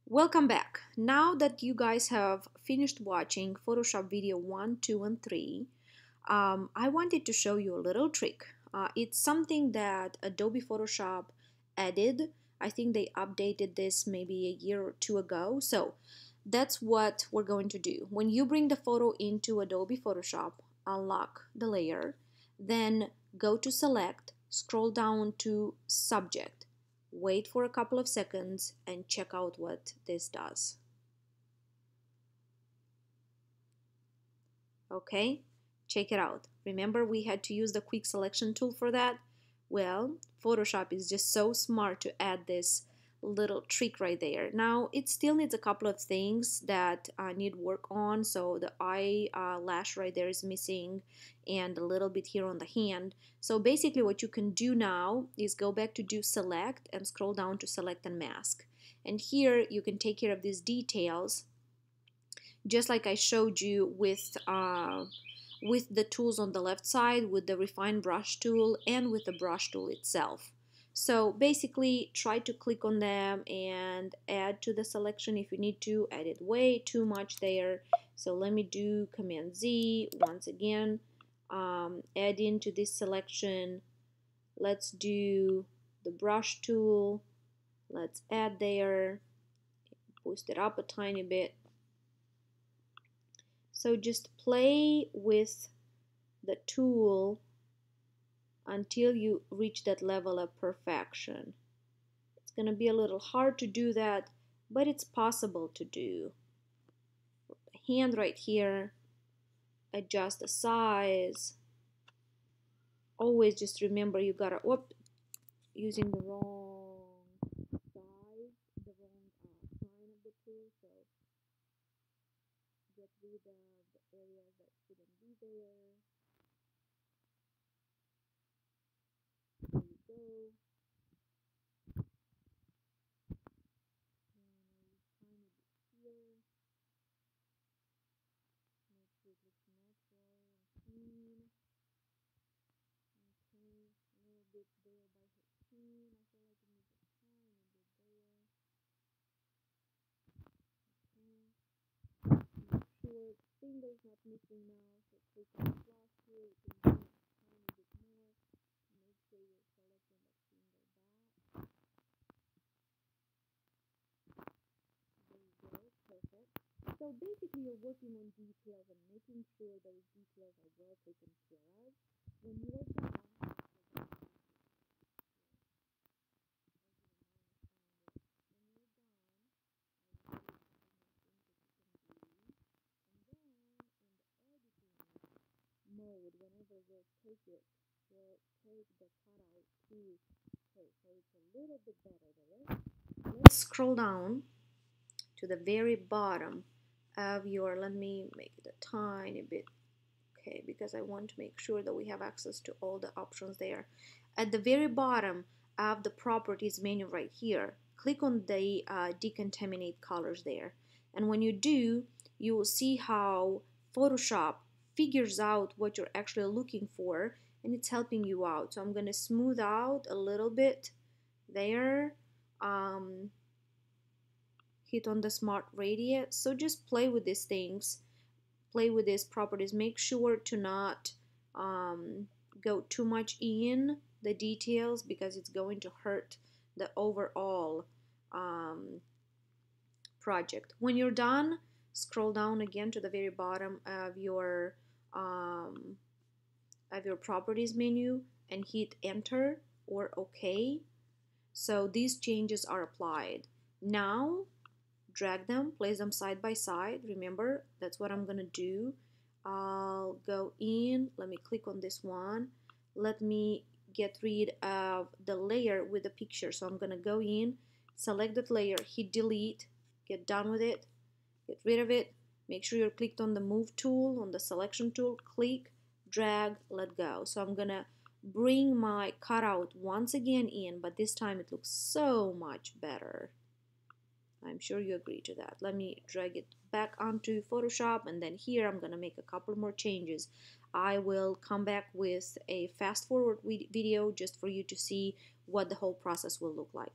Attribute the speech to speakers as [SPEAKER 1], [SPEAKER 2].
[SPEAKER 1] Welcome back. Now that you guys have finished watching Photoshop video 1, 2, and 3, I wanted to show you a little trick. It's something that Adobe Photoshop added. I think they updated this maybe a year or two ago. So that's what we're going to do. When you bring the photo into Adobe Photoshop, unlock the layer, then go to Select, scroll down to Subject. Wait for a couple of seconds and check out what this does. Okay, check it out. Remember we had to use the quick selection tool for that? Well, Photoshop is just so smart to add this little trick right there. Now it still needs a couple of things that need work on. So the eyelash right there is missing and a little bit here on the hand. So basically what you can do now is go back to do select and scroll down to select and mask. And here you can take care of these details just like I showed you with the tools on the left side, with the refine brush tool and with the brush tool itself. So basically try to click on them and add to the selection if you need to. Add it way too much there. So let me do Command Z once again. Add into this selection. Let's do the brush tool. Let's add there. Boost it up a tiny bit. So just play with the tool until you reach that level of perfection. It's going to be a little hard to do that, but it's possible to do. The hand right here, adjust the size. Always just remember you gotta, using the wrong size, the wrong sign of the tool, so get rid of the areas that shouldn't be there. There you go. Bit there by her chin. I feel like it needs a tiny bit there. Okay. Make sure finger's not missing now, so click on the plus here. You can zoom it a tiny bit more. Make sure you're selecting that finger back. There you go, perfect. So basically you're working on details and making sure those details are well taken care of. When you're done, mode, whenever we'll take it, we'll take the cutout to, okay, so it's a little bit better there. Let's scroll down to the very bottom of your, let me make it a tiny bit, okay, because I want to make sure that we have access to all the options there. At the very bottom of the properties menu right here, click on the decontaminate colors there. And when you do, you will see how Photoshop figures out what you're actually looking for and it's helping you out. So I'm going to smooth out a little bit there. Hit on the smart radius. So just play with these things, play with these properties. Make sure to not go too much in the details because it's going to hurt the overall project. When you're done, scroll down again to the very bottom of your properties menu and hit enter or OK. So these changes are applied. Now drag them, place them side by side. Remember, that's what I'm gonna do. I'll go in, let me click on this one. Let me get rid of the layer with the picture. So I'm gonna go in, select that layer, hit delete, get done with it, get rid of it. Make sure you're clicked on the move tool, on the selection tool, click, drag, let go. So I'm gonna bring my cutout once again in, but this time it looks so much better. I'm sure you agree to that. Let me drag it back onto Photoshop, and then here I'm gonna make a couple more changes. I will come back with a fast forward video just for you to see what the whole process will look like.